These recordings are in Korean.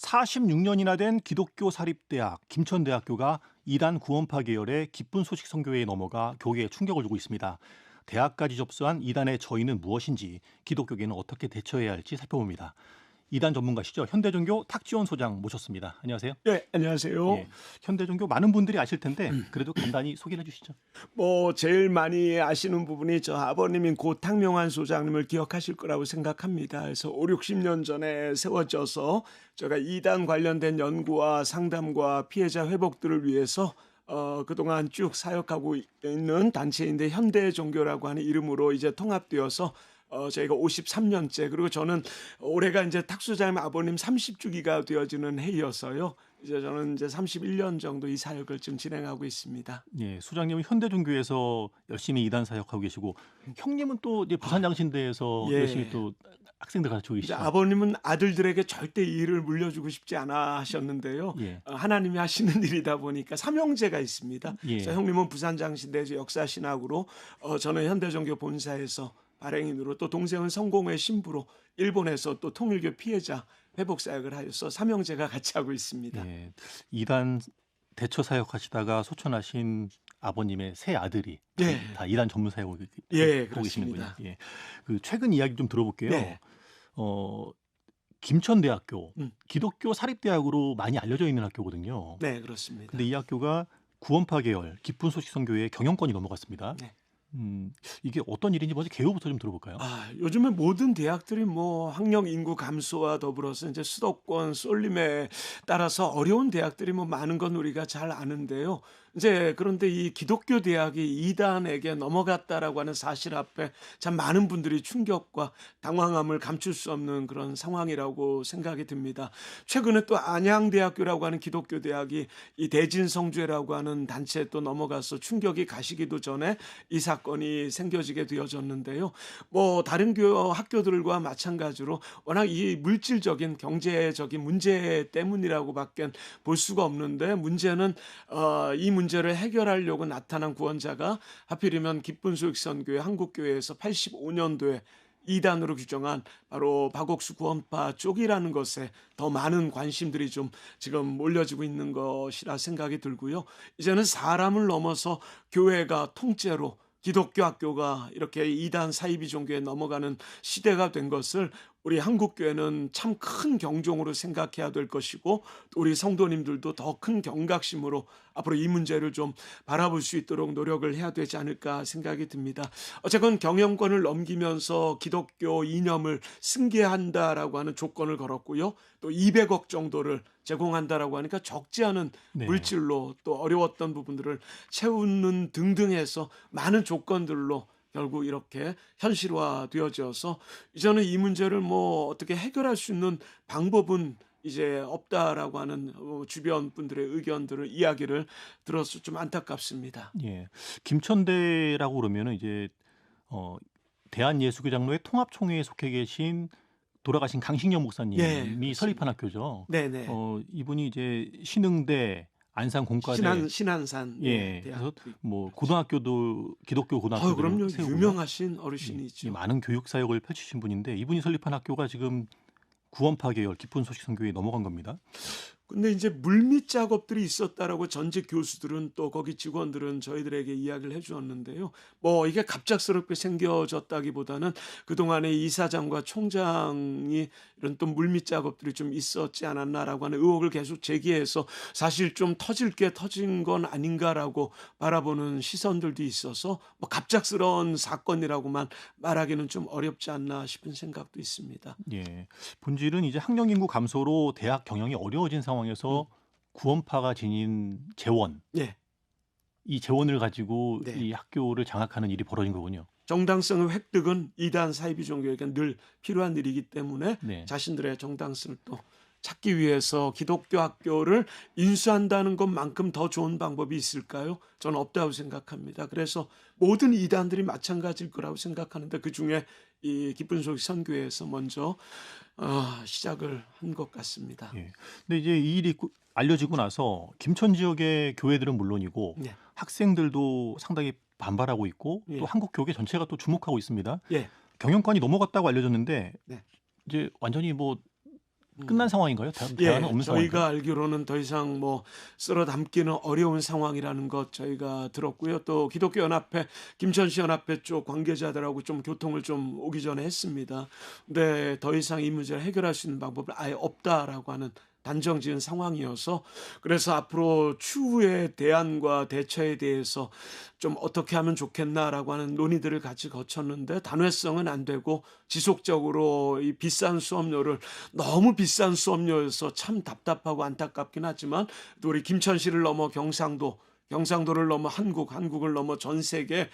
46년이나 된 기독교 사립대학 김천대학교가 이단 구원파 계열의 기쁜 소식 선교회에 넘어가 교계에 충격을 주고 있습니다. 대학까지 접수한 이단의 저희는 무엇인지, 기독교계는 어떻게 대처해야 할지 살펴봅니다. 이단 전문가시죠. 현대종교 탁지원 소장 모셨습니다. 안녕하세요. 네, 안녕하세요. 예, 현대종교 많은 분들이 아실 텐데 그래도 간단히 소개를 해주시죠. 제일 많이 아시는 부분이 저 아버님인 고 탁명환 소장님을 기억하실 거라고 생각합니다. 그래서 5, 60년 전에 세워져서 제가 이단 관련된 연구와 상담과 피해자 회복들을 위해서 그동안 쭉 사역하고 있는 단체인데 현대종교라고 하는 이름으로 이제 통합되어서 저희가 53년째, 그리고 저는 올해가 이제 탁 소장님 아버님 30주기가 되어지는 해여서요. 이제 저는 이제 31년 정도 이 사역을 지금 진행하고 있습니다. 예, 소장님은 현대종교에서 열심히 이단 사역하고 계시고, 형님은 또 이제 부산장신대에서 예. 열심히 또 학생들 가르치고 이제 계시죠. 아버님은 아들들에게 절대 이 일을 물려주고 싶지 않아 하셨는데요. 예. 하나님이 하시는 일이다 보니까 삼형제가 있습니다. 예. 그래서 형님은 부산장신대에서 역사신학으로, 저는 현대종교 본사에서 발행인으로, 또 동생은 성공회 신부로 일본에서 또 통일교 피해자 회복 사역을 하여서 삼형제가 같이 하고 있습니다. 예, 이단 대처 사역하시다가 소천하신 아버님의 세 아들이 예. 다 이단 전문 사역을 예, 하고 계시는군요. 그렇습니다. 예, 그 최근 이야기 좀 들어볼게요. 네. 김천대학교 음. 기독교 사립대학으로 많이 알려져 있는 학교거든요. 네, 그렇습니다. 근데 이 학교가 구원파 계열 기쁜 소식 선교회 경영권이 넘어갔습니다. 네. 이게 어떤 일인지 먼저 개요부터 좀 들어볼까요? 요즘에 모든 대학들이 학령 인구 감소와 더불어서 이제 수도권 쏠림에 따라서 어려운 대학들이 많은 건 우리가 잘 아는데요. 이제 그런데 이 기독교 대학이 이단에게 넘어갔다라고 하는 사실 앞에 참 많은 분들이 충격과 당황함을 감출 수 없는 그런 상황이라고 생각이 듭니다. 최근에 또 안양대학교라고 하는 기독교 대학이 이 대진성주회라고 하는 단체에 또 넘어가서 충격이 가시기도 전에 이 사건이 생겨지게 되어졌는데요. 다른 학교들과 마찬가지로 워낙 이 물질적인 경제적인 문제 때문이라고밖에 볼 수가 없는데, 문제는 이 문제를 해결하려고 나타난 구원자가 하필이면 기쁜 소식 선교회 한국교회에서 85년도에 이단으로 규정한 바로 박옥수 구원파 쪽이라는 것에 더 많은 관심들이 좀 지금 몰려지고 있는 것이라 생각이 들고요. 이제는 사람을 넘어서 교회가 통째로 기독교 학교가 이렇게 이단 사이비 종교에 넘어가는 시대가 된 것을 우리 한국교회는 참 큰 경종으로 생각해야 될 것이고, 또 우리 성도님들도 더 큰 경각심으로 앞으로 이 문제를 좀 바라볼 수 있도록 노력을 해야 되지 않을까 생각이 듭니다. 어쨌건 경영권을 넘기면서 기독교 이념을 승계한다라고 하는 조건을 걸었고요. 또 200억 정도를 제공한다라고 하니까 적지 않은 네. 물질로 또 어려웠던 부분들을 채우는 등등 해서 많은 조건들로 결국 이렇게 현실화되어져서 이제는 이 문제를 어떻게 해결할 수 있는 방법은 이제 없다라고 하는 주변 분들의 의견들을 이야기를 들어서 좀 안타깝습니다. 예, 김천대라고 그러면은 이제 대한예수교장로회 통합총회에 속해 계신 돌아가신 강신영 목사님이 그렇습니다. 설립한 학교죠. 네네. 이분이 이제 신흥대, 안산공과대, 신안산 예, 그래서 고등학교도 기독교 고등학교를 그럼요. 세우고 유명하신 어르신이죠. 많은 교육 사역을 펼치신 분인데, 이분이 설립한 학교가 지금 구원파 계열 기쁜 소식 선교회에 넘어간 겁니다. 근데 이제 물밑 작업들이 있었다라고 전직 교수들은, 또 거기 직원들은 저희들에게 이야기를 해주었는데요. 이게 갑작스럽게 생겨졌다기보다는 그동안에 이사장과 총장이 이런 또 물밑 작업들이 좀 있었지 않았나라고 하는 의혹을 계속 제기해서 사실 좀 터질 게 터진 건 아닌가라고 바라보는 시선들도 있어서 갑작스러운 사건이라고만 말하기는 좀 어렵지 않나 싶은 생각도 있습니다. 예, 본질은 이제 학령 인구 감소로 대학 경영이 어려워진 상황에서 구원파가 지닌 재원, 예. 이 재원을 가지고 네. 이 학교를 장악하는 일이 벌어진 거군요. 정당성의 획득은 이단 사이비 종교에게 늘 필요한 일이기 때문에 네. 자신들의 정당성을 또 찾기 위해서 기독교 학교를 인수한다는 것만큼 더 좋은 방법이 있을까요? 저는 없다고 생각합니다. 그래서 모든 이단들이 마찬가지일 거라고 생각하는데, 그중에 이 기쁜 소식 선교회에서 먼저 시작을 한 것 같습니다. 예. 근데 이제 이 일이 알려지고 나서 김천 지역의 교회들은 물론이고 네. 학생들도 상당히 반발하고 있고, 예. 또 한국 교계 전체가 또 주목하고 있습니다. 예. 경영권이 넘어갔다고 알려졌는데 네. 이제 완전히 끝난 상황인가요? 대화는 예. 없는 상황인가요? 저희가 알기로는 더 이상 뭐 쓸어 담기는 어려운 상황이라는 것 저희가 들었고요. 또 기독교 연합회 김천시 연합회 쪽 관계자들하고 좀 교통을 좀 오기 전에 했습니다. 근데 더 이상 이 문제를 해결할 수 있는 방법은 아예 없다라고 하는 단정지은 상황이어서 그래서 앞으로 추후의 대안과 대처에 대해서 좀 어떻게 하면 좋겠나라고 하는 논의들을 같이 거쳤는데 단회성은 안 되고 지속적으로 이 비싼 수업료를 너무 비싼 수업료여서 참 답답하고 안타깝긴 하지만 또 우리 김천시를 넘어 경상도를 넘어 한국을 넘어 전 세계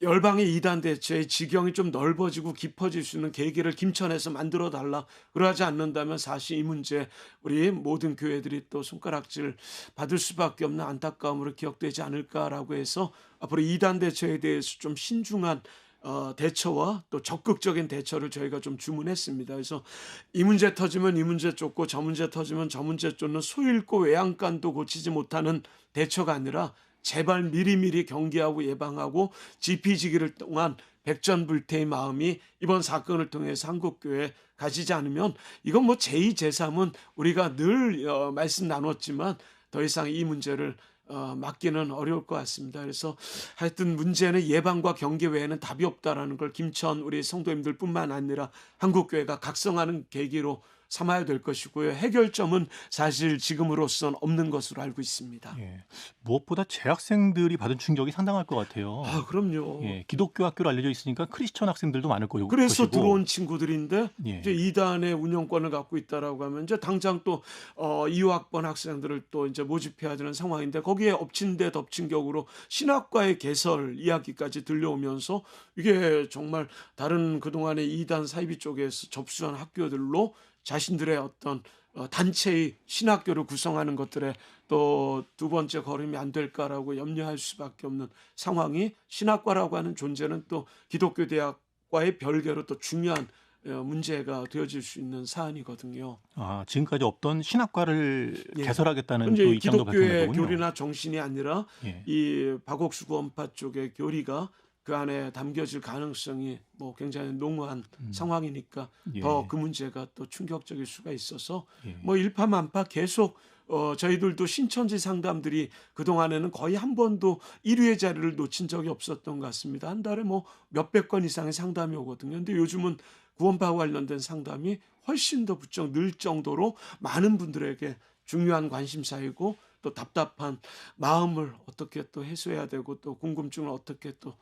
열방의 이단 대체의 지경이 좀 넓어지고 깊어질 수 있는 계기를 김천에서 만들어 달라. 그러하지 않는다면 사실 이 문제 우리 모든 교회들이 또 손가락질 받을 수밖에 없는 안타까움으로 기억되지 않을까라고 해서 앞으로 이단 대처에 대해서 좀 신중한 대처와 또 적극적인 대처를 저희가 좀 주문했습니다. 그래서 이 문제 터지면 이 문제 쫓고 저 문제 터지면 저 문제 쫓는 소잃고 외양간도 고치지 못하는 대처가 아니라 제발 미리미리 경계하고 예방하고 지피지기를 통한 백전불태의 마음이 이번 사건을 통해서 한국교회에 가지지 않으면 이건 뭐 제2, 제3은 우리가 늘 말씀 나눴지만 더 이상 이 문제를 막기는 어려울 것 같습니다. 그래서 하여튼 문제는 예방과 경계 외에는 답이 없다라는 걸 김천 우리 성도님들뿐만 아니라 한국교회가 각성하는 계기로 삼아야 될 것이고요. 해결점은 사실 지금으로선 없는 것으로 알고 있습니다. 예. 무엇보다 재학생들이 받은 충격이 상당할 것 같아요. 아, 그럼요. 예. 기독교 학교로 알려져 있으니까 크리스천 학생들도 많을 그래서 것이고. 들어온 친구들인데 예. 이제 이단의 운영권을 갖고 있다라고 하면 이제 당장 또 2학번 학생들을 또 이제 모집해야 되는 상황인데 거기에 엎친 데 덮친 격으로 신학과의 개설 이야기까지 들려오면서 이게 정말 다른 그동안의 이단 사이비 쪽에서 접수한 학교들로 자신들의 어떤 단체의 신학교를 구성하는 것들에 또 두 번째 걸음이 안 될까라고 염려할 수밖에 없는 상황이 신학과라고 하는 존재는 또 기독교 대학과의 별개로 또 중요한 문제가 되어질 수 있는 사안이거든요. 아, 지금까지 없던 신학과를 예. 개설하겠다는 이제 또 입장도 밝힌 기독교의 거군요. 교리나 정신이 아니라 예. 이 박옥수 구원파 쪽의 교리가 그 안에 담겨질 가능성이 뭐 굉장히 농후한 상황이니까 예. 더 그 문제가 또 충격적일 수가 있어서 예. 뭐 일파만파 계속 저희들도 신천지 상담들이 그동안에는 거의 한 번도 1위의 자리를 놓친 적이 없었던 것 같습니다. 한 달에 뭐 몇백 건 이상의 상담이 오거든요. 근데 요즘은 구원파 관련된 상담이 훨씬 더 부쩍 늘 정도로 많은 분들에게 중요한 관심사이고 또 답답한 마음을 어떻게 또 해소해야 되고 또 궁금증을 어떻게 또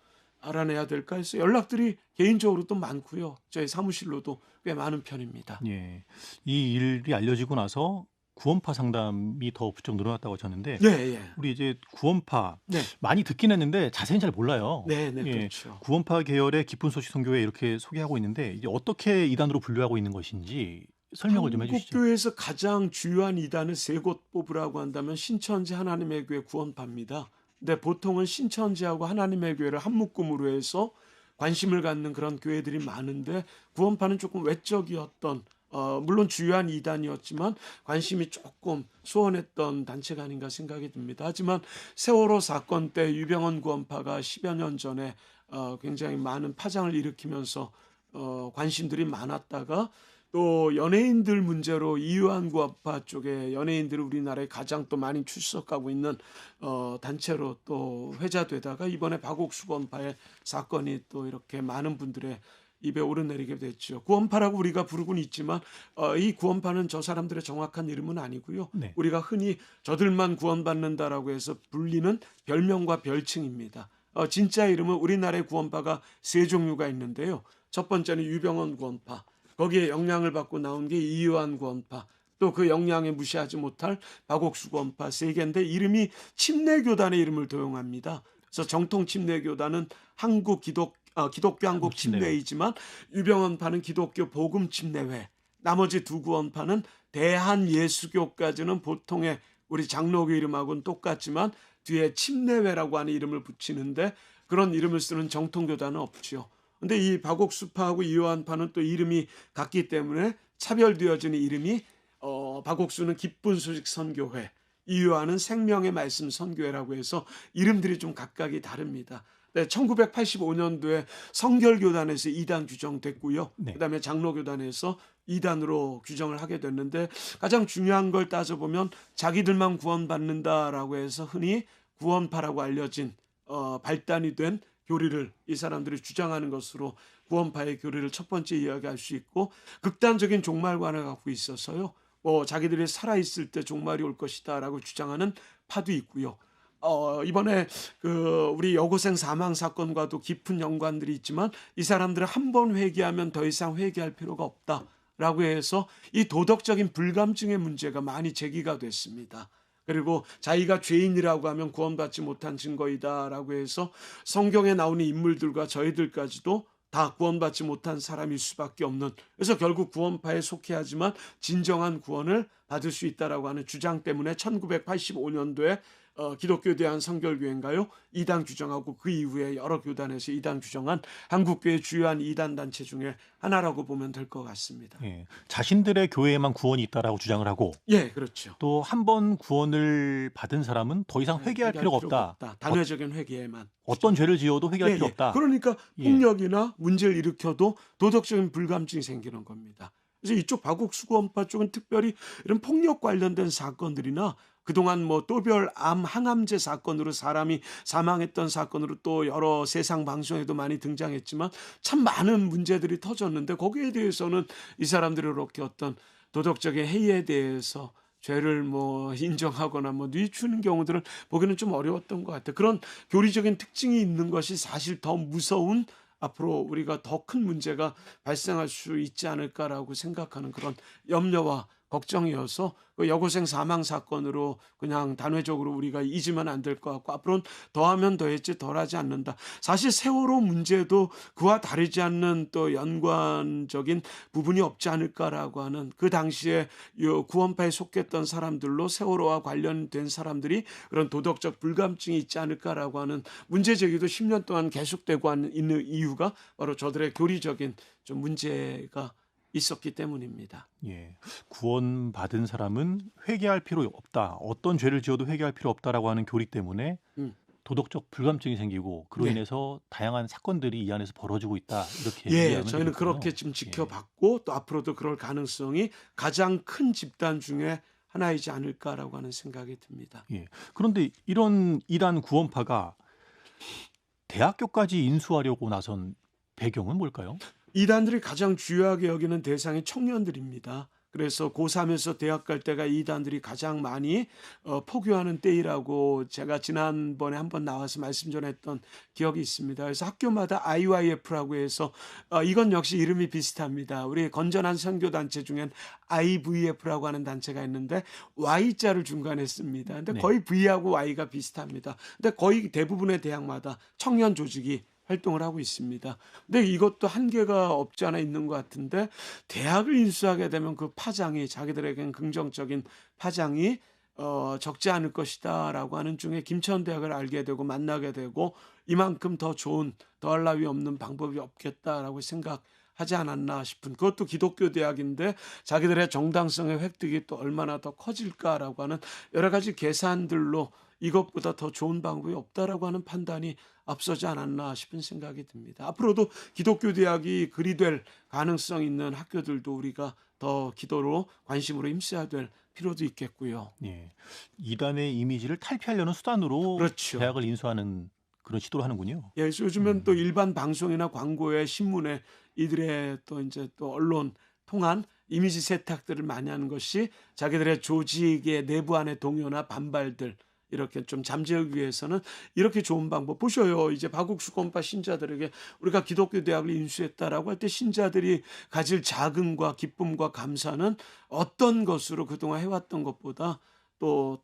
알아내야 될까 해서 연락들이 개인적으로 또 많고요. 저희 사무실로도 꽤 많은 편입니다. 예. 이 일이 알려지고 나서 구원파 상담이 더 부쩍 늘어났다고 하셨는데 예, 예. 우리 이제 구원파 네. 많이 듣긴 했는데 자세히는 잘 몰라요. 네, 네, 예. 그렇죠. 구원파 계열의 기쁜 소식 선교회 이렇게 소개하고 있는데 이제 어떻게 이단으로 분류하고 있는 것인지 설명을 좀 해주시죠. 한국교회에서 가장 주요한 이단을 세 곳 뽑으라고 한다면 신천지 하나님의 교회 구원파입니다. 근데 보통은 신천지하고 하나님의 교회를 한 묶음으로 해서 관심을 갖는 그런 교회들이 많은데 구원파는 조금 외적이었던 물론 주요한 이단이었지만 관심이 조금 소원했던 단체가 아닌가 생각이 듭니다. 하지만 세월호 사건 때 유병헌 구원파가 10여 년 전에 굉장히 많은 파장을 일으키면서 관심들이 많았다가 또 연예인들 문제로 이유한 구원파 쪽에 연예인들이 우리나라에 가장 또 많이 출석하고 있는 단체로 또 회자되다가 이번에 박옥수 구원파의 사건이 또 이렇게 많은 분들의 입에 오르내리게 됐죠. 구원파라고 우리가 부르고는 있지만 이 구원파는 저 사람들의 정확한 이름은 아니고요. 네. 우리가 흔히 저들만 구원받는다라고 해서 불리는 별명과 별칭입니다. 진짜 이름은 우리나라의 구원파가 세 종류가 있는데요. 첫 번째는 유병헌 구원파. 거기에 영향을 받고 나온 게 이유한 구원파. 또 그 영향에 무시하지 못할 박옥수 구원파 세 개인데 이름이 침례교단의 이름을 도용합니다. 그래서 정통 침례교단은 기독교 한국 침례회이지만 유병헌파는 기독교 복음 침례회. 나머지 두 구원파는 대한예수교까지는 보통의 우리 장로교 이름하고는 똑같지만 뒤에 침례회라고 하는 이름을 붙이는데 그런 이름을 쓰는 정통교단은 없죠. 근데 이 박옥수파하고 이요한파는 또 이름이 같기 때문에 차별되어지는 이름이 박옥수는 기쁜 소식 선교회, 이요한은 생명의 말씀 선교회라고 해서 이름들이 좀 각각이 다릅니다. 네, 1985년도에 성결교단에서 2단 규정됐고요. 네. 그다음에 장로교단에서 이단으로 규정을 하게 됐는데 가장 중요한 걸 따져보면 자기들만 구원받는다라고 해서 흔히 구원파라고 알려진 발단이 된 교리를 이 사람들이 주장하는 것으로 구원파의 교리를 첫 번째 이야기할 수 있고 극단적인 종말관을 갖고 있어서요. 자기들이 살아있을 때 종말이 올 것이다라고 주장하는 파도 있고요. 이번에 우리 여고생 사망 사건과도 깊은 연관들이 있지만 이 사람들은 한 번 회개하면 더 이상 회개할 필요가 없다라고 해서 이 도덕적인 불감증의 문제가 많이 제기가 됐습니다. 그리고 자기가 죄인이라고 하면 구원받지 못한 증거이다라고 해서 성경에 나오는 인물들과 저희들까지도 다 구원받지 못한 사람일 수밖에 없는, 그래서 결국 구원파에 속해야 하지만 진정한 구원을 받을 수 있다라고 하는 주장 때문에 1985년도에 기독교 대한 선결교회인가요? 이단 규정하고 그 이후에 여러 교단에서 이단 규정한 한국교회 주요한 이단 단체 중에 하나라고 보면 될 것 같습니다. 예. 자신들의 교회에만 구원이 있다라고 주장을 하고 예, 그렇죠. 또 한 번 구원을 받은 사람은 더 이상 네, 회개할 필요가 없다. 단회적인 회개에만. 어떤 죄를 지어도 회개할 필요 없다. 그러니까 예. 폭력이나 문제를 일으켜도 도덕적인 불감증이 생기는 겁니다. 그래서 이쪽 박옥수구원파 쪽은 특별히 이런 폭력 관련된 사건들이나 그동안 또별암 항암제 사건으로 사람이 사망했던 사건으로 또 여러 세상 방송에도 많이 등장했지만 참 많은 문제들이 터졌는데 거기에 대해서는 이 사람들이 이렇게 어떤 도덕적인 해이에 대해서 죄를 인정하거나 뉘우치는 경우들을 보기는 좀 어려웠던 것 같아요. 그런 교리적인 특징이 있는 것이 사실 더 무서운, 앞으로 우리가 더 큰 문제가 발생할 수 있지 않을까라고 생각하는 그런 염려와 걱정이어서 그 여고생 사망 사건으로 그냥 단회적으로 우리가 잊으면 안 될 것 같고 앞으로는 더하면 더했지 덜하지 않는다. 사실 세월호 문제도 그와 다르지 않는 또 연관적인 부분이 없지 않을까라고 하는, 그 당시에 구원파에 속했던 사람들로 세월호와 관련된 사람들이 그런 도덕적 불감증이 있지 않을까라고 하는 문제 제기도 10년 동안 계속되고 있는 이유가 바로 저들의 교리적인 좀 문제가 있었기 때문입니다. 예. 구원받은 사람은 회개할 필요 없다. 어떤 죄를 지어도 회개할 필요 없다라고 하는 교리 때문에 음. 도덕적 불감증이 생기고 그로 네. 인해서 다양한 사건들이 이 안에서 벌어지고 있다. 이렇게 예, 이해하면 저희는 되겠군요. 그렇게 지금 예. 지켜봤고 또 앞으로도 그럴 가능성이 가장 큰 집단 중에 하나이지 않을까라고 하는 생각이 듭니다. 예. 그런데 이런 이단 구원파가 대학교까지 인수하려고 나선 배경은 뭘까요? 이단들이 가장 주요하게 여기는 대상이 청년들입니다. 그래서 고3에서 대학 갈 때가 이단들이 가장 많이 포교하는 때이라고 제가 지난번에 한번 나와서 말씀 전했던 기억이 있습니다. 그래서 학교마다 IYF라고 해서 이건 역시 이름이 비슷합니다. 우리 건전한 선교단체 중엔 IVF라고 하는 단체가 있는데 Y자를 중간에 씁니다. 근데 네. 거의 V하고 Y가 비슷합니다. 근데 거의 대부분의 대학마다 청년 조직이 활동을 하고 있습니다. 근데 이것도 한계가 없지 않아 있는 것 같은데 대학을 인수하게 되면 그 파장이, 자기들에겐 긍정적인 파장이 적지 않을 것이다라고 하는 중에 김천대학을 알게 되고 만나게 되고 이만큼 더 좋은, 더할 나위 없는 방법이 없겠다라고 생각하지 않았나 싶은, 그것도 기독교 대학인데 자기들의 정당성의 획득이 또 얼마나 더 커질까라고 하는 여러 가지 계산들로 이것보다 더 좋은 방법이 없다라고 하는 판단이 앞서지 않았나 싶은 생각이 듭니다. 앞으로도 기독교 대학이 그리 될 가능성 있는 학교들도 우리가 더 기도로 관심으로 힘써야 될 필요도 있겠고요. 예. 이단의 이미지를 탈피하려는 수단으로 그렇죠. 대학을 인수하는 그런 시도를 하는군요. 예, 요즘은 또 일반 방송이나 광고에 신문에 이들의 또 이제 또 언론 통한 이미지 세탁들을 많이 하는 것이 자기들의 조직의 내부 안의 동요나 반발들 이렇게 좀 잠재우기 위해서는 이렇게 좋은 방법 보셔요. 이제 박옥수권파 신자들에게 우리가 기독교 대학을 인수했다라고 할 때 신자들이 가질 자긍과 기쁨과 감사는 어떤 것으로 그동안 해왔던 것보다 또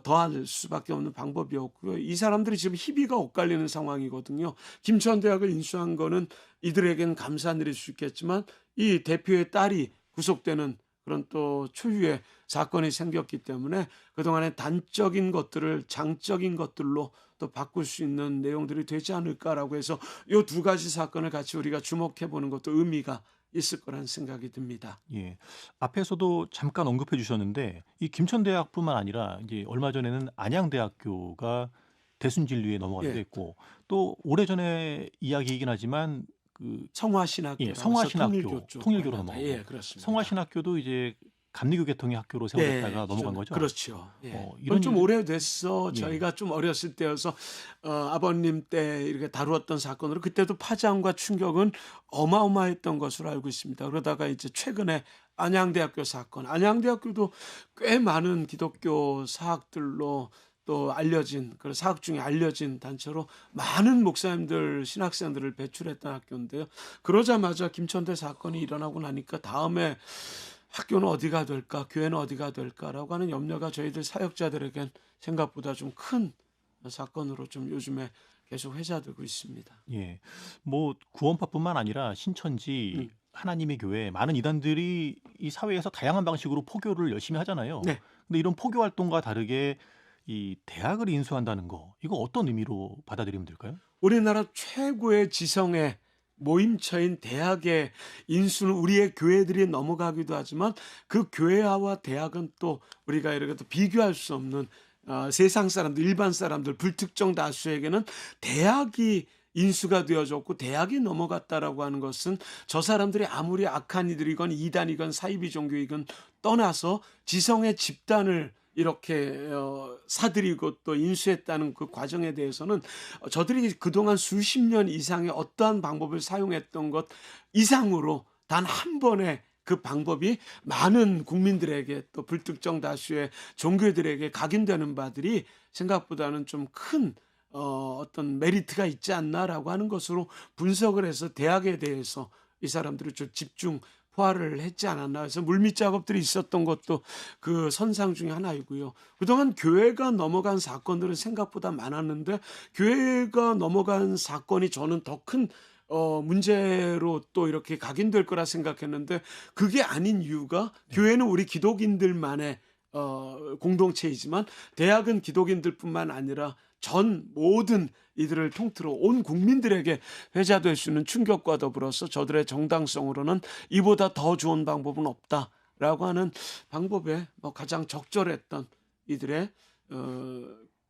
더할 수밖에 없는 방법이었고요. 이 사람들이 지금 희비가 엇갈리는 상황이거든요. 김천대학을 인수한 거는 이들에겐 감사한 일일 수 있겠지만 이 대표의 딸이 구속되는 그런 또 초유의 사건이 생겼기 때문에 그동안의 단적인 것들을 장적인 것들로 또 바꿀 수 있는 내용들이 되지 않을까라고 해서 이 두 가지 사건을 같이 우리가 주목해 보는 것도 의미가 있을 거라는 생각이 듭니다. 예. 앞에서도 잠깐 언급해 주셨는데 이 김천대학뿐만 아니라 이제 얼마 전에는 안양대학교가 대순진리에 넘어가기도 예. 했고 또 오래전에 이야기이긴 하지만 성화신학교라고 해서 성화신학교, 쪽 통일교로 관하다. 넘어가고 예, 그렇습니다. 성화신학교도 이제 감리교 계통의 학교로 세워졌다가 넘어간 거죠. 그렇죠. 예. 그건 이런 좀 일들 오래됐어. 예. 저희가 좀 어렸을 때여서 아버님 때 이렇게 다루었던 사건으로 그때도 파장과 충격은 어마어마했던 것으로 알고 있습니다. 그러다가 이제 최근에 안양대학교 사건, 안양대학교도 꽤 많은 기독교 사학들로 또 알려진 그 사학 중에 알려진 단체로 많은 목사님들 신학생들을 배출했던 학교인데요. 그러자마자 김천대 사건이 일어나고 나니까 다음에 학교는 어디가 될까, 교회는 어디가 될까라고 하는 염려가 저희들 사역자들에겐 생각보다 좀 큰 사건으로 좀 요즘에 계속 회자되고 있습니다. 예. 뭐 구원파뿐만 아니라 신천지, 음. 하나님의 교회 많은 이단들이 이 사회에서 다양한 방식으로 포교를 열심히 하잖아요. 네. 근데 이런 포교 활동과 다르게 이 대학을 인수한다는 거 이거 어떤 의미로 받아들이면 될까요? 우리나라 최고의 지성의 모임처인 대학의 인수는 우리의 교회들이 넘어가기도 하지만 그 교회와 대학은 또 우리가 이렇게 또 비교할 수 없는 세상 사람들, 일반 사람들, 불특정 다수에게는 대학이 인수가 되어졌고 대학이 넘어갔다라고 하는 것은 저 사람들이 아무리 악한 이들이건 이단이건 사이비 종교이건 떠나서 지성의 집단을 이렇게 사들이고 또 인수했다는 그 과정에 대해서는 저들이 그동안 수십 년 이상의 어떠한 방법을 사용했던 것 이상으로 단 한 번의 그 방법이 많은 국민들에게 또 불특정 다수의 종교들에게 각인되는 바들이 생각보다는 좀 큰 어떤 메리트가 있지 않나라고 하는 것으로 분석을 해서 대학에 대해서 이 사람들이 좀 집중 포화를 했지 않았나 해서 물밑 작업들이 있었던 것도 그 선상 중에 하나이고요. 그동안 교회가 넘어간 사건들은 생각보다 많았는데 교회가 넘어간 사건이 저는 더 큰 문제로 또 이렇게 각인될 거라 생각했는데 그게 아닌 이유가 교회는 우리 기독인들만의 공동체이지만 대학은 기독인들뿐만 아니라 전 모든 이들을 통틀어 온 국민들에게 회자될 수 있는 충격과 더불어서 저들의 정당성으로는 이보다 더 좋은 방법은 없다라고 하는 방법에 가장 적절했던 이들의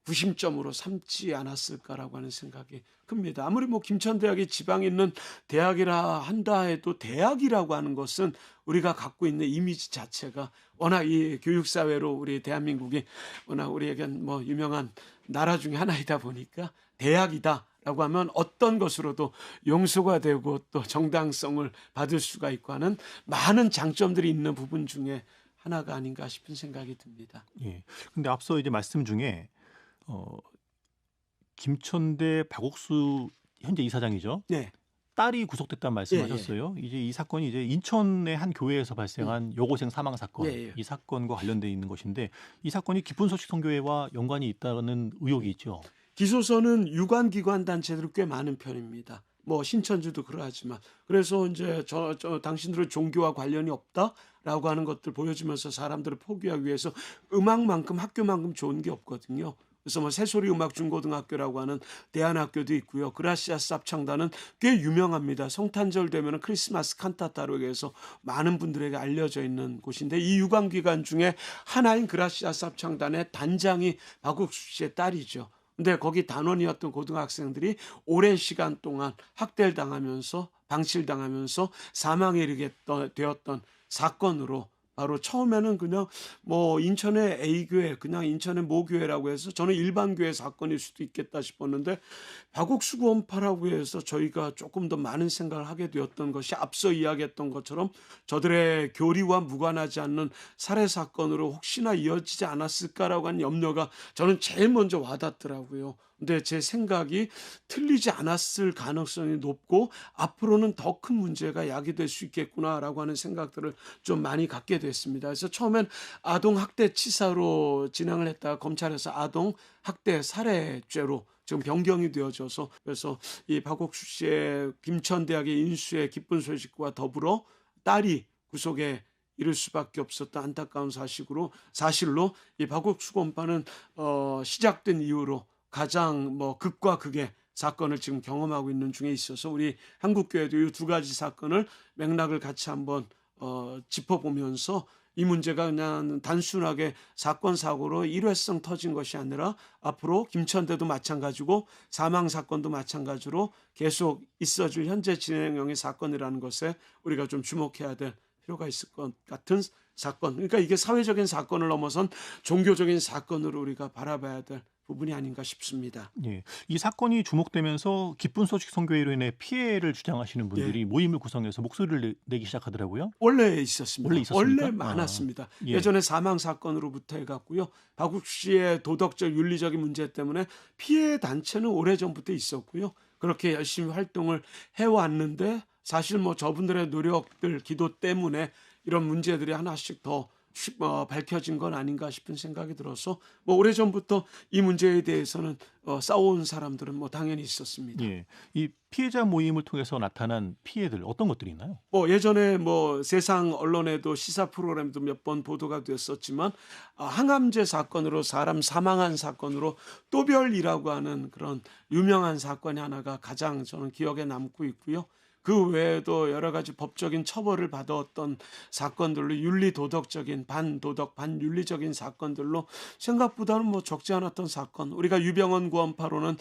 구심점으로 삼지 않았을까라고 하는 생각이 큽니다. 아무리 김천대학이 지방에 있는 대학이라 한다 해도 대학이라고 하는 것은 우리가 갖고 있는 이미지 자체가 워낙 이 교육사회로 우리 대한민국이 워낙 우리에겐 유명한 나라 중에 하나이다 보니까 대학이다라고 하면 어떤 것으로도 용서가 되고 또 정당성을 받을 수가 있고 하는 많은 장점들이 있는 부분 중에 하나가 아닌가 싶은 생각이 듭니다. 예. 근데 앞서 이제 말씀 중에 김천대 박옥수 현재 이사장이죠. 네. 딸이 구속됐다는 예, 예. 말씀하셨어요. 이제 이 사건이 이제 인천의 한 교회에서 발생한 여고생 사망 사건, 예, 예. 이 사건과 관련돼 있는 것인데 이 사건이 깊은 소식 선교회와 연관이 있다는 의혹이 있죠. 기소서는 유관기관 단체들이 꽤 많은 편입니다. 신천지도 그러하지만 그래서 이제 당신들은 종교와 관련이 없다라고 하는 것들 보여주면서 사람들을 포기하기 위해서 음악만큼 학교만큼 좋은 게 없거든요. 그래서 새소리 음악 중고등학교라고 하는 대안학교도 있고요. 그라시아스 합창단은 꽤 유명합니다. 성탄절 되면 크리스마스 칸타타로 해서 많은 분들에게 알려져 있는 곳인데 이 유관기관 중에 하나인 그라시아스 합창단의 단장이 박옥수 씨의 딸이죠. 근데 거기 단원이었던 고등학생들이 오랜 시간 동안 학대를 당하면서 방치당하면서 사망에 이르게 되었던 사건으로 바로 처음에는 그냥 인천의 A교회, 그냥 인천의 모교회라고 해서 저는 일반 교회 사건일 수도 있겠다 싶었는데 박옥수 구원파라고 해서 저희가 조금 더 많은 생각을 하게 되었던 것이 앞서 이야기했던 것처럼 저들의 교리와 무관하지 않는 살해 사건으로 혹시나 이어지지 않았을까라고 하는 염려가 저는 제일 먼저 와닿더라고요. 근데 제 생각이 틀리지 않았을 가능성이 높고 앞으로는 더 큰 문제가 야기될 수 있겠구나라고 하는 생각들을 좀 많이 갖게 됐습니다. 그래서 처음엔 아동 학대 치사로 진행을 했다가 검찰에서 아동 학대 살해죄로 지금 변경이 되어져서 그래서 이 박옥수 씨의 김천대학의 인수의 기쁜 소식과 더불어 딸이 구속에 이를 수밖에 없었던 안타까운 사실로 이 박옥수 검파는 시작된 이후로 가장 극과 극의 사건을 지금 경험하고 있는 중에 있어서 우리 한국교회도 이 두 가지 사건을 맥락을 같이 한번 짚어보면서 이 문제가 그냥 단순하게 사건 사고로 일회성 터진 것이 아니라 앞으로 김천대도 마찬가지고 사망 사건도 마찬가지로 계속 있어질 현재 진행형의 사건이라는 것에 우리가 좀 주목해야 될 필요가 있을 것 같은 사건. 그러니까 이게 사회적인 사건을 넘어선 종교적인 사건으로 우리가 바라봐야 될 부분이 아닌가 싶습니다. 예. 이 사건이 주목되면서 기쁜 소식 선교회로 인해 피해를 주장하시는 예. 분들이 모임을 구성해서 목소리를 내기 시작하더라고요. 원래 있었습니다. 원래 있었습니까? 원래 많았습니다. 예. 예전에 사망 사건으로부터 해갖고요. 박욱 씨의 도덕적 윤리적인 문제 때문에 피해 단체는 오래전부터 있었고요. 그렇게 열심히 활동을 해왔는데 사실 뭐 저분들의 노력들, 기도 때문에 이런 문제들이 하나씩 더 밝혀진 건 아닌가 싶은 생각이 들어서 뭐 오래전부터 이 문제에 대해서는 싸워온 사람들은 뭐 당연히 있었습니다. 예. 이 피해자 모임을 통해서 나타난 피해들 어떤 것들이 있나요? 뭐 예전에 뭐 세상 언론에도 시사 프로그램도 몇 번 보도가 됐었지만 항암제 사건으로 사람 사망한 사건으로 또별이라고 하는 그런 유명한 사건이 하나가 가장 저는 기억에 남고 있고요. 그 외에도 여러 가지 법적인 처벌을 받았던 사건들로 윤리 도덕적인 반도덕 반윤리적인 사건들로 생각보다는 뭐 적지 않았던 사건. 우리가 유병헌 구원파로는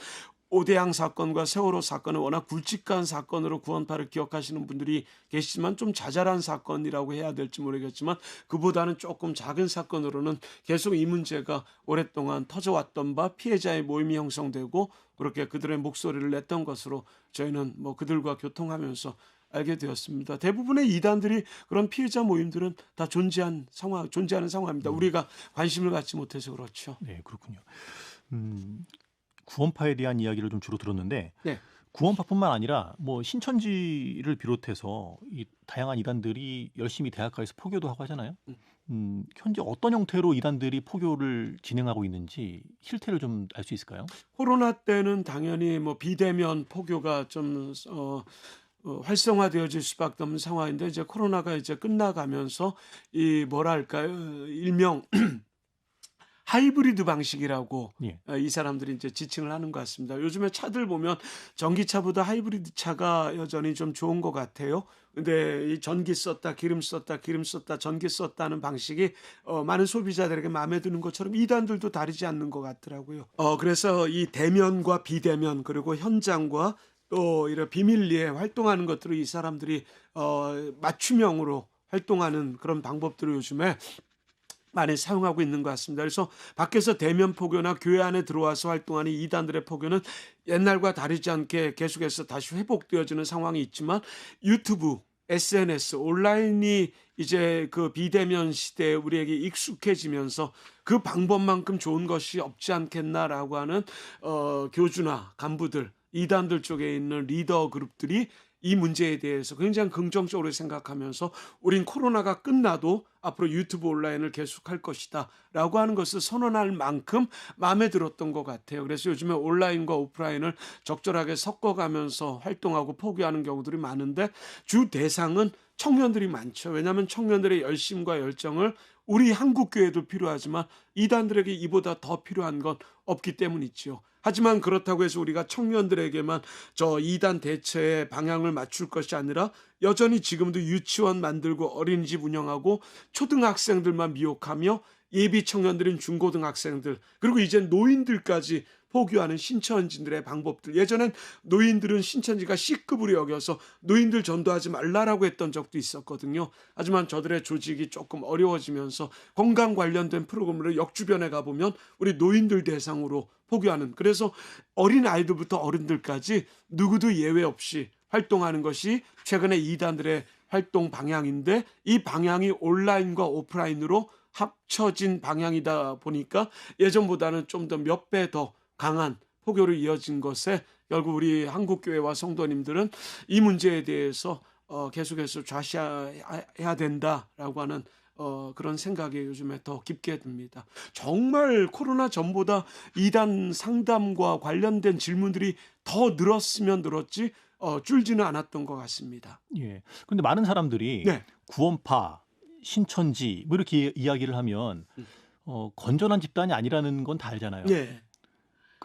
오대양 사건과 세월호 사건은 워낙 굵직한 사건으로 구원파를 기억하시는 분들이 계시지만 좀 자잘한 사건이라고 해야 될지 모르겠지만 그보다는 조금 작은 사건으로는 계속 이 문제가 오랫동안 터져왔던 바 피해자의 모임이 형성되고 그렇게 그들의 목소리를 냈던 것으로 저희는 뭐 그들과 교통하면서 알게 되었습니다. 대부분의 이단들이 그런 피해자 모임들은 다 존재하는 상황입니다. 우리가 관심을 갖지 못해서 그렇죠. 네, 그렇군요. 구원파에 대한 이야기를 좀 주로 들었는데 네. 구원파뿐만 아니라 뭐 신천지를 비롯해서 이 다양한 이단들이 열심히 대학가에서 포교도 하고 하잖아요. 현재 어떤 형태로 이단들이 포교를 진행하고 있는지 실태를 좀 알 수 있을까요? 코로나 때는 당연히 뭐 비대면 포교가 좀 활성화되어질 수밖에 없는 상황인데 이제 코로나가 이제 끝나가면서 이 뭐랄까요 일명 하이브리드 방식이라고 예. 이 사람들이 이제 지칭을 하는 것 같습니다. 요즘에 차들 보면 전기차보다 하이브리드 차가 여전히 좀 좋은 것 같아요. 근데 이 전기 썼다, 기름 썼다, 기름 썼다, 전기 썼다는 방식이 많은 소비자들에게 마음에 드는 것처럼 이단들도 다르지 않는 것 같더라고요. 그래서 이 대면과 비대면 그리고 현장과 또 이런 비밀리에 활동하는 것들을 이 사람들이 맞춤형으로 활동하는 그런 방법들을 요즘에 많이 사용하고 있는 것 같습니다. 그래서 밖에서 대면 포교나 교회 안에 들어와서 활동하는 이단들의 포교는 옛날과 다르지 않게 계속해서 다시 회복되어지는 상황이 있지만 유튜브, SNS, 온라인이 이제 그 비대면 시대에 우리에게 익숙해지면서 그 방법만큼 좋은 것이 없지 않겠나라고 하는 교주나 간부들, 이단들 쪽에 있는 리더 그룹들이 이 문제에 대해서 굉장히 긍정적으로 생각하면서 우린 코로나가 끝나도 앞으로 유튜브 온라인을 계속할 것이다 라고 하는 것을 선언할 만큼 마음에 들었던 것 같아요. 그래서 요즘에 온라인과 오프라인을 적절하게 섞어가면서 활동하고 포기하는 경우들이 많은데 주 대상은 청년들이 많죠. 왜냐하면 청년들의 열심과 열정을 우리 한국교회도 필요하지만 이단들에게 이보다 더 필요한 건 없기 때문이지요. 하지만 그렇다고 해서 우리가 청년들에게만 저 이단 대처의 방향을 맞출 것이 아니라 여전히 지금도 유치원 만들고 어린이집 운영하고 초등학생들만 미혹하며 예비 청년들인 중고등학생들 그리고 이제 노인들까지 포교하는 신천지들의 방법들. 예전엔 노인들은 신천지가 C급으로 여겨서 노인들 전도하지 말라라고 했던 적도 있었거든요. 하지만 저들의 조직이 조금 어려워지면서 건강 관련된 프로그램으로 역주변에 가보면 우리 노인들 대상으로 포교하는 그래서 어린 아이들부터 어른들까지 누구도 예외 없이 활동하는 것이 최근에 이단들의 활동 방향인데 이 방향이 온라인과 오프라인으로 합쳐진 방향이다 보니까 예전보다는 좀 더 몇 배 더 강한 포교로 이어진 것에 결국 우리 한국교회와 성도님들은 이 문제에 대해서 계속해서 좌시해야 된다라고 하는 그런 생각이 요즘에 더 깊게 듭니다. 정말 코로나 전보다 이단 상담과 관련된 질문들이 더 늘었으면 늘었지 줄지는 않았던 것 같습니다. 예. 근데 많은 사람들이 네. 구원파, 신천지 뭐 이렇게 이야기를 하면 건전한 집단이 아니라는 건 다 알잖아요. 네.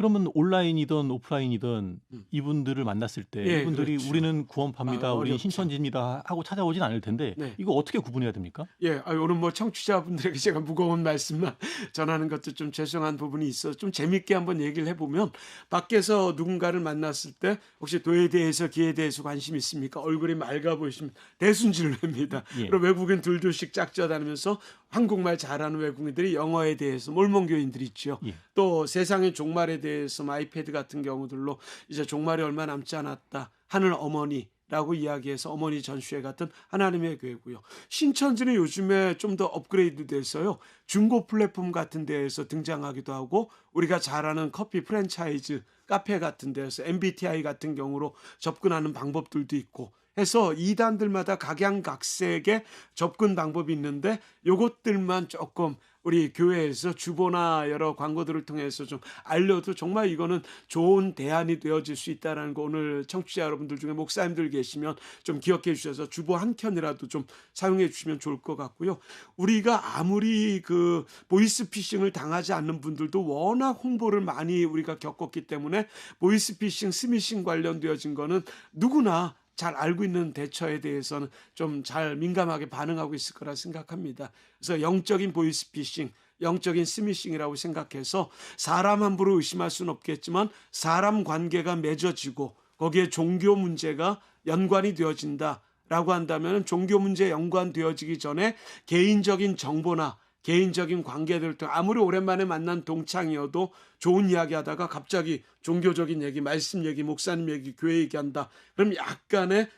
그러면 온라인이든 오프라인이든 음. 이분들을 만났을 때 예, 이분들이 그렇죠. "우리는 구원파입니다. 우리는 어렵죠. 신천지입니다." 하고 찾아오진 않을 텐데 네. 이거 어떻게 구분해야 됩니까? 예. 오늘 뭐 청취자분들에게 제가 무거운 말씀만 전하는 것도 좀 죄송한 부분이 있어 좀 재밌게 한번 얘기를 해 보면 밖에서 누군가를 만났을 때 혹시 도에 대해서 기에 대해서 관심 있습니까? 얼굴이 맑아 보이시면 대순진로입니다. 예. 그리고 외국인 둘둘씩 짝져 다니면서 한국말 잘하는 외국인들이 영어에 대해서 몰몬교인들이 있죠. 예. 또 세상의 종말에 대해서 아이패드 같은 경우들로 이제 종말이 얼마 남지 않았다. 하늘 어머니라고 이야기해서 어머니 전시회 같은 하나님의 교회고요. 신천지는 요즘에 좀 더 업그레이드 돼서요. 중고 플랫폼 같은 데에서 등장하기도 하고 우리가 잘 아는 커피 프랜차이즈 카페 같은 데에서 MBTI 같은 경우로 접근하는 방법들도 있고 해서 이단들마다 각양각색의 접근 방법이 있는데 요것들만 조금 우리 교회에서 주보나 여러 광고들을 통해서 좀 알려도 정말 이거는 좋은 대안이 되어질 수 있다는 거 오늘 청취자 여러분들 중에 목사님들 계시면 좀 기억해 주셔서 주보 한 켠이라도 좀 사용해 주시면 좋을 것 같고요. 우리가 아무리 그 보이스피싱을 당하지 않는 분들도 워낙 홍보를 많이 우리가 겪었기 때문에 보이스피싱, 스미싱 관련되어진 거는 누구나 잘 알고 있는 대처에 대해서는 좀 잘 민감하게 반응하고 있을 거라 생각합니다. 그래서 영적인 보이스피싱, 영적인 스미싱이라고 생각해서 사람 함부로 의심할 수는 없겠지만 사람 관계가 맺어지고 거기에 종교 문제가 연관이 되어진다라고 한다면 종교 문제에 연관되어지기 전에 개인적인 정보나 개인적인 관계들 등 아무리 오랜만에 만난 동창이어도 좋은 이야기 하다가 갑자기 종교적인 얘기, 말씀 얘기, 목사님 얘기, 교회 얘기한다. 그럼 약간의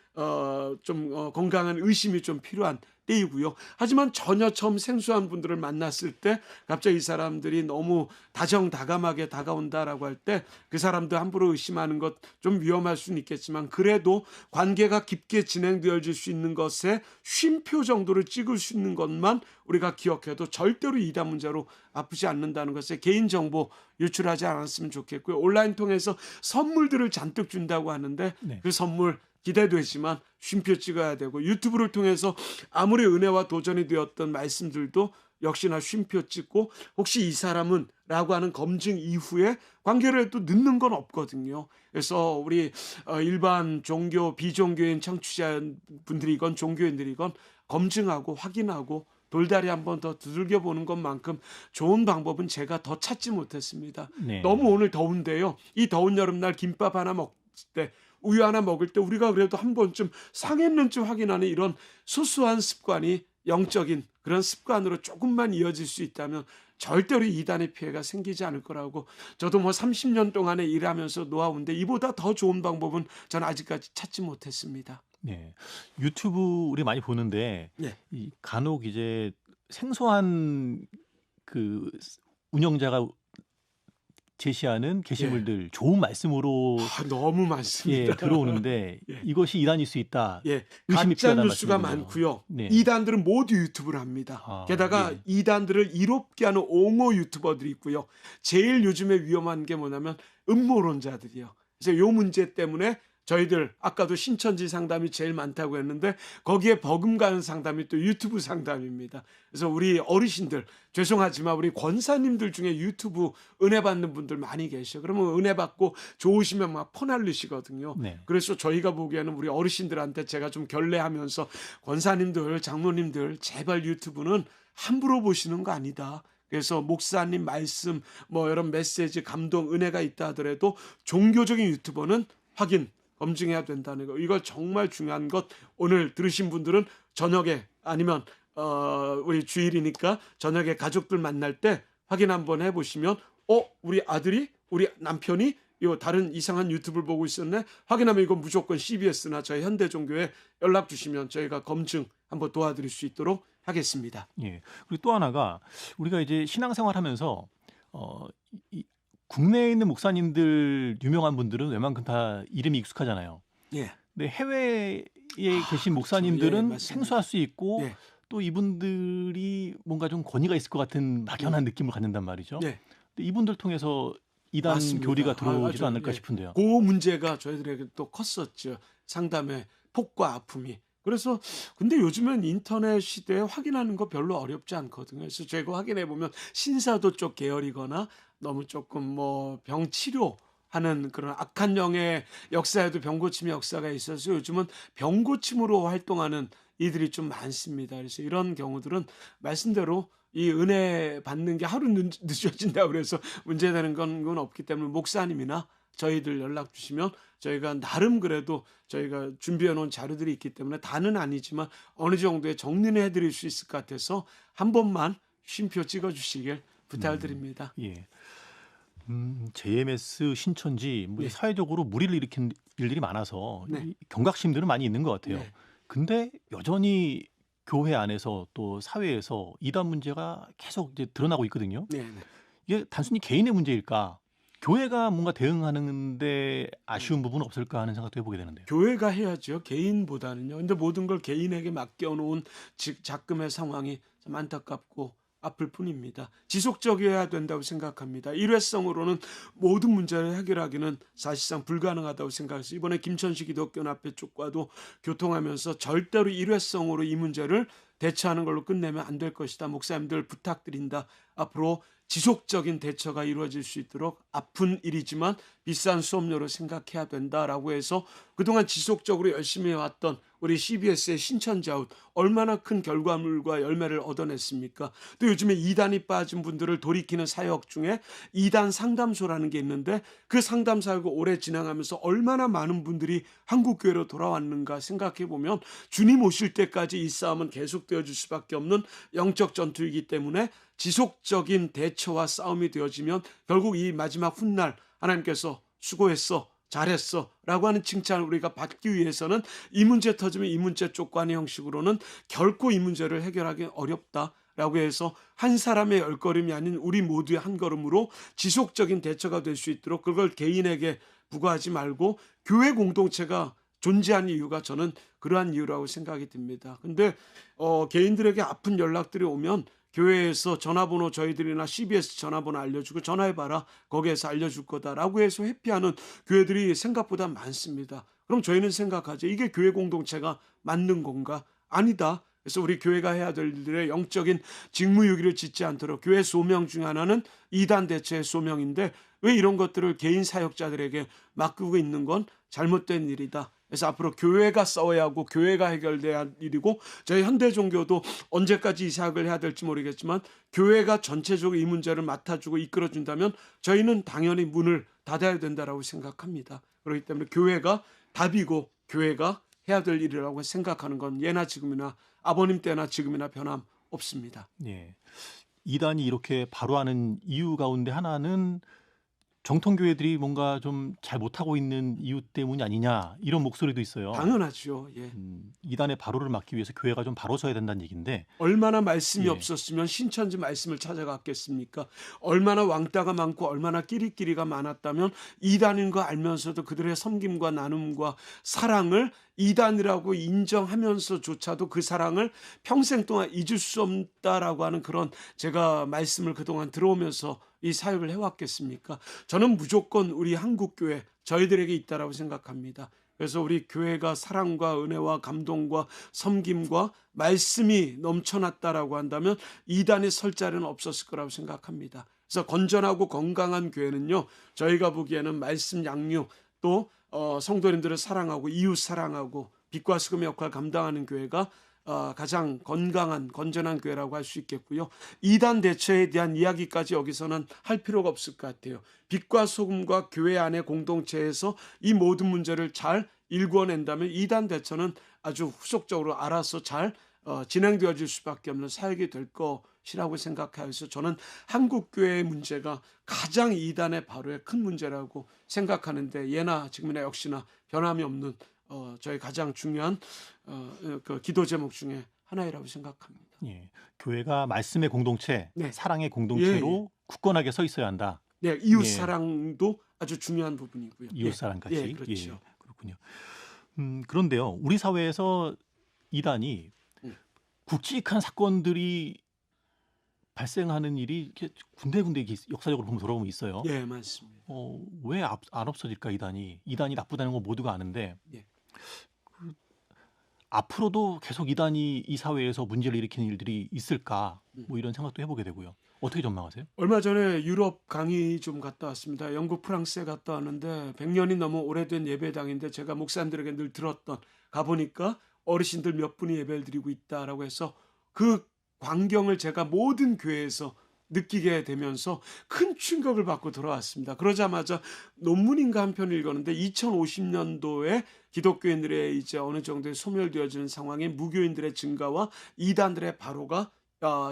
건강한 의심이 좀 필요한 때이고요. 하지만 전혀 처음 생소한 분들을 만났을 때 갑자기 이 사람들이 너무 다정다감하게 다가온다라고 할 때 그 사람도 함부로 의심하는 것 좀 위험할 수는 있겠지만 그래도 관계가 깊게 진행되어질 수 있는 것에 쉼표 정도를 찍을 수 있는 것만 우리가 기억해도 절대로 이단 문제로 아프지 않는다는 것에 개인정보 유출하지 않았으면 좋겠고요. 온라인 통해서 선물들을 잔뜩 준다고 하는데 네. 그 선물 기대되지만 쉼표 찍어야 되고 유튜브를 통해서 아무리 은혜와 도전이 되었던 말씀들도 역시나 쉼표 찍고 혹시 이 사람은 라고 하는 검증 이후에 관계를 해도 늦는 건 없거든요. 그래서 우리 일반 종교 비종교인 청취자분들이건 종교인들이건 검증하고 확인하고 돌다리 한 번 더 두들겨 보는 것만큼 좋은 방법은 제가 더 찾지 못했습니다. 네. 너무 오늘 더운데요. 이 더운 여름날 김밥 하나 먹을 때 우유 하나 먹을 때 우리가 그래도 한 번쯤 상했는지 확인하는 이런 소소한 습관이 영적인 그런 습관으로 조금만 이어질 수 있다면 절대로 이단의 피해가 생기지 않을 거라고 저도 뭐 30년 동안에 일하면서 노하우인데 이보다 더 좋은 방법은 저는 아직까지 찾지 못했습니다. 네. 유튜브 우리 많이 보는데 네. 이 간혹 이제 생소한 그 운영자가 제시하는 예. 게시물들 좋은 말씀으로 너무 예, 많습니다. 들어오는데 예. 이것이 이단일 수 있다. 예, 의심이 가짜 필요하다는 뉴스가 말씀이군요. 많고요. 네. 이단들은 모두 유튜브를 합니다. 아, 게다가 예. 이단들을 이롭게 하는 옹호 유튜버들이 있고요. 제일 요즘에 위험한 게 뭐냐면 음모론자들이요. 그래서 요 문제 때문에 저희들 아까도 신천지 상담이 제일 많다고 했는데 거기에 버금가는 상담이 또 유튜브 상담입니다. 그래서 우리 어르신들 죄송하지만 우리 권사님들 중에 유튜브 은혜 받는 분들 많이 계셔. 그러면 은혜 받고 좋으시면 막 퍼날리시거든요. 네. 그래서 저희가 보기에는 우리 어르신들한테 제가 좀 결례하면서 권사님들, 장로님들 제발 유튜브는 함부로 보시는 거 아니다. 그래서 목사님 말씀 뭐 이런 메시지 감동 은혜가 있다 하더라도 종교적인 유튜버는 확인 검증해야 된다는 거. 이거 정말 중요한 것. 오늘 들으신 분들은 저녁에 아니면 우리 주일이니까 저녁에 가족들 만날 때 확인 한번 해보시면 우리 아들이 우리 남편이 요 다른 이상한 유튜브를 보고 있었네. 확인하면 이건 무조건 CBS나 저희 현대종교에 연락 주시면 저희가 검증 한번 도와드릴 수 있도록 하겠습니다. 예. 그리고 또 하나가 우리가 이제 신앙생활 하면서 이 국내에 있는 목사님들 유명한 분들은 웬만큼 다 이름이 익숙하잖아요. 예. 근데 해외에 계신 그렇죠. 예, 목사님들은 맞습니다. 생소할 수 있고 예. 또 이분들이 뭔가 좀 권위가 있을 것 같은 막연한 느낌을 갖는단 말이죠. 예. 근데 이분들 통해서 이단 맞습니다. 교리가 들어오지도 아주, 않을까 예. 싶은데요. 그 문제가 저희들에게 또 컸었죠. 상담의 폭과 아픔이. 그래서 근데 요즘엔 인터넷 시대에 확인하는 거 별로 어렵지 않거든요. 그래서 제가 확인해 보면 신사도 쪽 계열이거나 너무 조금 뭐 병 치료하는 그런 악한 영의 역사에도 병 고침의 역사가 있어서 요즘은 병 고침으로 활동하는 이들이 좀 많습니다. 그래서 이런 경우들은 말씀대로 이 은혜 받는 게 하루 늦어진다고 그래서 문제되는 건 없기 때문에 목사님이나 저희들 연락 주시면 저희가 나름 그래도 저희가 준비해 놓은 자료들이 있기 때문에 다는 아니지만 어느 정도의 정리는 해 드릴 수 있을 것 같아서 한 번만 쉼표 찍어 주시길 음. 부탁드립니다. 예. JMS 신천지 뭐 네. 사회적으로 무리를 일으킨 일들이 많아서 네. 이 경각심들은 많이 있는 것 같아요. 네. 근데 여전히 교회 안에서 또 사회에서 이단 문제가 계속 이제 드러나고 있거든요. 네네. 이게 단순히 개인의 문제일까? 교회가 뭔가 대응하는 데 네. 아쉬운 부분은 없을까 하는 생각도 해 보게 되는데요. 교회가 해야죠. 개인보다는요. 근데 모든 걸 개인에게 맡겨 놓은 즉 작금의 상황이 참 안타깝고 아플 뿐입니다. 지속적이어야 된다고 생각합니다. 일회성으로는 모든 문제를 해결하기는 사실상 불가능하다고 생각해서 이번에 김천식 기독교연합회 쪽과도 교통하면서 절대로 일회성으로 이 문제를 대처하는 걸로 끝내면 안 될 것이다. 목사님들 부탁드린다. 앞으로 지속적인 대처가 이루어질 수 있도록 아픈 일이지만 비싼 수업료로 생각해야 된다라고 해서 그동안 지속적으로 열심히 해왔던 우리 CBS의 신천지아웃 얼마나 큰 결과물과 열매를 얻어냈습니까? 또 요즘에 이단이 빠진 분들을 돌이키는 사역 중에 이단 상담소라는 게 있는데 그 상담 사역을 오래 진행하면서 얼마나 많은 분들이 한국교회로 돌아왔는가 생각해 보면 주님 오실 때까지 이 싸움은 계속되어 줄 수밖에 없는 영적 전투이기 때문에 지속적인 대처와 싸움이 되어지면 결국 이 마지막 훗날 하나님께서 수고했어, 잘했어 라고 하는 칭찬을 우리가 받기 위해서는 이 문제 터지면 이 문제 쪽관의 형식으로는 결코 이 문제를 해결하기 어렵다. 라고 해서 한 사람의 열 걸음이 아닌 우리 모두의 한 걸음으로 지속적인 대처가 될 수 있도록 그걸 개인에게 부과하지 말고 교회 공동체가 존재한 이유가 저는 그러한 이유라고 생각이 듭니다. 근데 개인들에게 아픈 연락들이 오면 교회에서 전화번호 저희들이나 CBS 전화번호 알려주고 전화해봐라 거기에서 알려줄 거다라고 해서 회피하는 교회들이 생각보다 많습니다. 그럼 저희는 생각하죠. 이게 교회 공동체가 맞는 건가? 아니다. 그래서 우리 교회가 해야 될 일들의 영적인 직무유기를 짓지 않도록 교회 소명 중 하나는 이단 대체의 소명인데 왜 이런 것들을 개인 사역자들에게 맡기고 있는 건 잘못된 일이다. 그래서 앞으로 교회가 싸워야 하고 교회가 해결돼야 할 일이고 저희 현대 종교도 언제까지 이 사역을 해야 될지 모르겠지만 교회가 전체적으로 이 문제를 맡아주고 이끌어준다면 저희는 당연히 문을 닫아야 된다라고 생각합니다. 그렇기 때문에 교회가 답이고 교회가 해야 될 일이라고 생각하는 건 예나 지금이나 아버님 때나 지금이나 변함 없습니다. 예. 이단이 이렇게 바로 하는 이유 가운데 하나는 정통교회들이 뭔가 좀 잘 못하고 있는 이유 때문이 아니냐 이런 목소리도 있어요. 당연하죠. 예. 이단의 바로를 막기 위해서 교회가 좀 바로 서야 된다는 얘기인데 얼마나 말씀이 예. 없었으면 신천지 말씀을 찾아갔겠습니까? 얼마나 왕따가 많고 얼마나 끼리끼리가 많았다면 이단인 거 알면서도 그들의 섬김과 나눔과 사랑을 이단이라고 인정하면서조차도 그 사랑을 평생 동안 잊을 수 없다라고 하는 그런 제가 말씀을 그동안 들어오면서 이 사역을 해왔겠습니까? 저는 무조건 우리 한국교회 저희들에게 있다라고 생각합니다. 그래서 우리 교회가 사랑과 은혜와 감동과 섬김과 말씀이 넘쳐났다라고 한다면 이단의 설 자리는 없었을 거라고 생각합니다. 그래서 건전하고 건강한 교회는요, 저희가 보기에는 말씀 양육 또 성도님들을 사랑하고 이웃 사랑하고 빛과 소금의 역할을 감당하는 교회가 가장 건강한 건전한 교회라고 할 수 있겠고요. 이단 대처에 대한 이야기까지 여기서는 할 필요가 없을 것 같아요. 빛과 소금과 교회 안의 공동체에서 이 모든 문제를 잘 일궈낸다면 이단 대처는 아주 후속적으로 알아서 잘 진행되어질 수밖에 없는 사역이 될 것이라고 생각해서 저는 한국 교회의 문제가 가장 이단의 바로의 큰 문제라고 생각하는데 예나 지금이나 역시나 변함이 없는 저희 가장 중요한 그 기도 제목 중에 하나이라고 생각합니다. 예. 교회가 말씀의 공동체, 네. 사랑의 예, 예. 공동체로 굳건하게 서 있어야 한다. 네, 이웃 예. 사랑도 아주 중요한 부분이고요. 이웃 예. 사랑까지. 예, 그렇죠. 그렇군요. 그런데요. 우리 사회에서 이단이 음. 굵직한 사건들이 발생하는 일이 이렇게 군데군데 이렇게 역사적으로 보면 돌아보면 있어요. 예, 맞습니다. 왜 안 없어질까 이단이? 이단이 나쁘다는 거 모두가 아는데 예. 앞으로도 계속 이단이 이 사회에서 문제를 일으키는 일들이 있을까? 음. 뭐 이런 생각도 해보게 되고요. 어떻게 전망하세요? 얼마 전에 유럽 강의 좀 갔다 왔습니다. 영국, 프랑스에 갔다 왔는데 100년이 너무 오래된 예배당인데 제가 목사님들에게 늘 들었던 가보니까 어르신들 몇 분이 예배를 드리고 있다라고 해서 그 광경을 제가 모든 교회에서 느끼게 되면서 큰 충격을 받고 돌아왔습니다. 그러자마자 논문인가 한 편을 읽었는데 2050년도에 기독교인들의 이제 어느 정도의 소멸되어지는 상황에 무교인들의 증가와 이단들의 발호가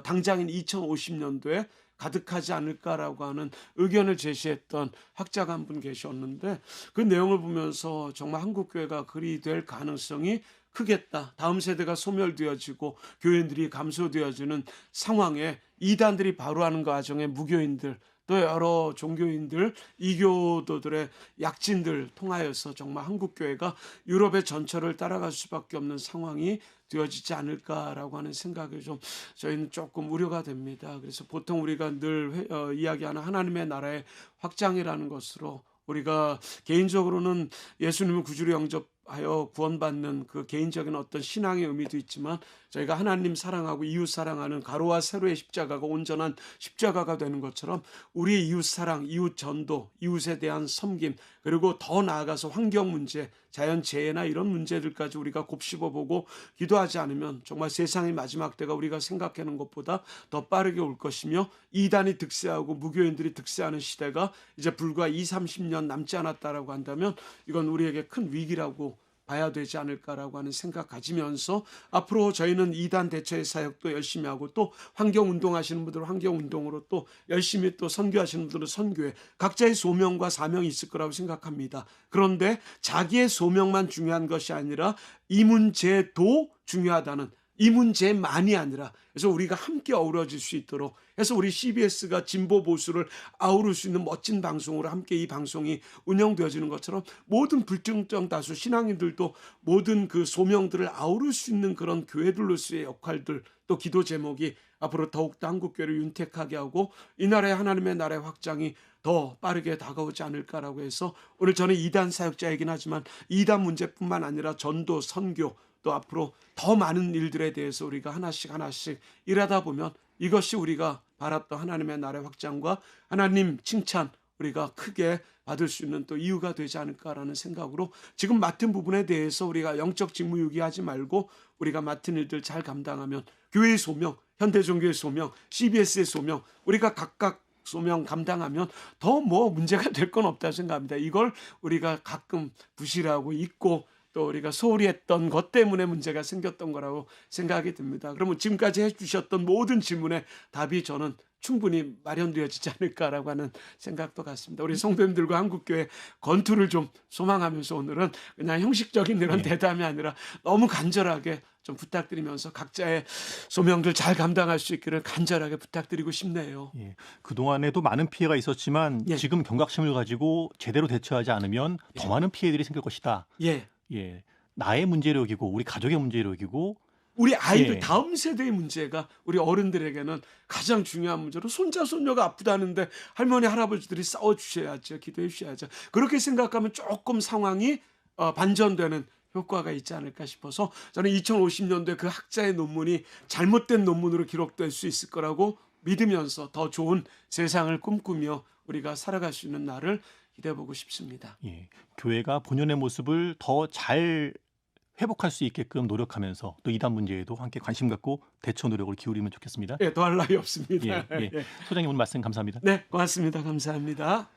당장인 2050년도에 가득하지 않을까라고 하는 의견을 제시했던 학자가 한 분 계셨는데 그 내용을 보면서 정말 한국교회가 그리 될 가능성이 크겠다. 다음 세대가 소멸되어지고 교인들이 감소되어지는 상황에 이단들이 바로하는 과정에 무교인들 또 여러 종교인들, 이교도들의 약진들 통하여서 정말 한국교회가 유럽의 전철을 따라갈 수밖에 없는 상황이 되어지지 않을까라고 하는 생각이 좀 저희는 조금 우려가 됩니다. 그래서 보통 우리가 늘 이야기하는 하나님의 나라의 확장이라는 것으로 우리가 개인적으로는 예수님을 구주로 영접하여 구원받는 그 개인적인 어떤 신앙의 의미도 있지만 저희가 하나님 사랑하고 이웃 사랑하는 가로와 세로의 십자가가 온전한 십자가가 되는 것처럼 우리의 이웃 사랑, 이웃 전도, 이웃에 대한 섬김 그리고 더 나아가서 환경 문제, 자연 재해나 이런 문제들까지 우리가 곱씹어보고 기도하지 않으면 정말 세상의 마지막 때가 우리가 생각하는 것보다 더 빠르게 올 것이며 이단이 득세하고 무교인들이 득세하는 시대가 이제 불과 20-30년 남지 않았다라고 한다면 이건 우리에게 큰 위기라고 봐야 되지 않을까라고 하는 생각 가지면서 앞으로 저희는 이단 대처의 사역도 열심히 하고 또 환경운동 하시는 분들은 환경운동으로 또 열심히 또 선교하시는 분들은 선교에 각자의 소명과 사명이 있을 거라고 생각합니다. 그런데 자기의 소명만 중요한 것이 아니라 이 문제도 중요하다는 이 문제만이 아니라 그래서 우리가 함께 어우러질 수 있도록 해서 우리 CBS가 진보 보수를 아우를 수 있는 멋진 방송으로 함께 이 방송이 운영되어지는 것처럼 모든 불특정 다수 신앙인들도 모든 그 소명들을 아우를 수 있는 그런 교회들로서의 역할들 또 기도 제목이 앞으로 더욱더 한국교회를 윤택하게 하고 이 나라의 하나님의 나라의 확장이 더 빠르게 다가오지 않을까라고 해서 오늘 저는 이단 사역자이긴 하지만 이단 문제뿐만 아니라 전도, 선교 또 앞으로 더 많은 일들에 대해서 우리가 하나씩 일하다 보면 이것이 우리가 바랐던 하나님의 나라의 확장과 하나님 칭찬 우리가 크게 받을 수 있는 또 이유가 되지 않을까라는 생각으로 지금 맡은 부분에 대해서 우리가 영적 직무유기하지 말고 우리가 맡은 일들 잘 감당하면 교회의 소명, 현대종교의 소명, CBS의 소명 우리가 각각 소명 감당하면 더 뭐 문제가 될 건 없다 생각합니다. 이걸 우리가 가끔 부실하고 잊고 또 우리가 소홀히 했던 것 때문에 문제가 생겼던 거라고 생각이 듭니다. 그러면 지금까지 해주셨던 모든 질문에 답이 저는 충분히 마련되어지지 않을까라고 하는 생각도 같습니다. 우리 성도님들과 한국교회 건투를 좀 소망하면서 오늘은 그냥 형식적인 이런 대담이 아니라 너무 간절하게 좀 부탁드리면서 각자의 소명들 잘 감당할 수 있기를 간절하게 부탁드리고 싶네요. 예, 그동안에도 많은 피해가 있었지만 예. 지금 경각심을 가지고 제대로 대처하지 않으면 더 많은 피해들이 생길 것이다. 예. 예, 나의 문제를 여기고 우리 가족의 문제를 여기고 우리 아이들 예. 다음 세대의 문제가 우리 어른들에게는 가장 중요한 문제로 손자 손녀가 아프다는데 할머니 할아버지들이 싸워주셔야죠. 기도해 주셔야죠. 그렇게 생각하면 조금 상황이 반전되는 효과가 있지 않을까 싶어서 저는 2050년도에 그 학자의 논문이 잘못된 논문으로 기록될 수 있을 거라고 믿으면서 더 좋은 세상을 꿈꾸며 우리가 살아갈 수 있는 날을 기대해보고 싶습니다. 예, 교회가 본연의 모습을 더 잘 회복할 수 있게끔 노력하면서 또 이단 문제에도 함께 관심 갖고 대처 노력을 기울이면 좋겠습니다. 예, 더할 나위 없습니다. 예, 예. 소장님 오늘 말씀 감사합니다. 네, 고맙습니다. 감사합니다.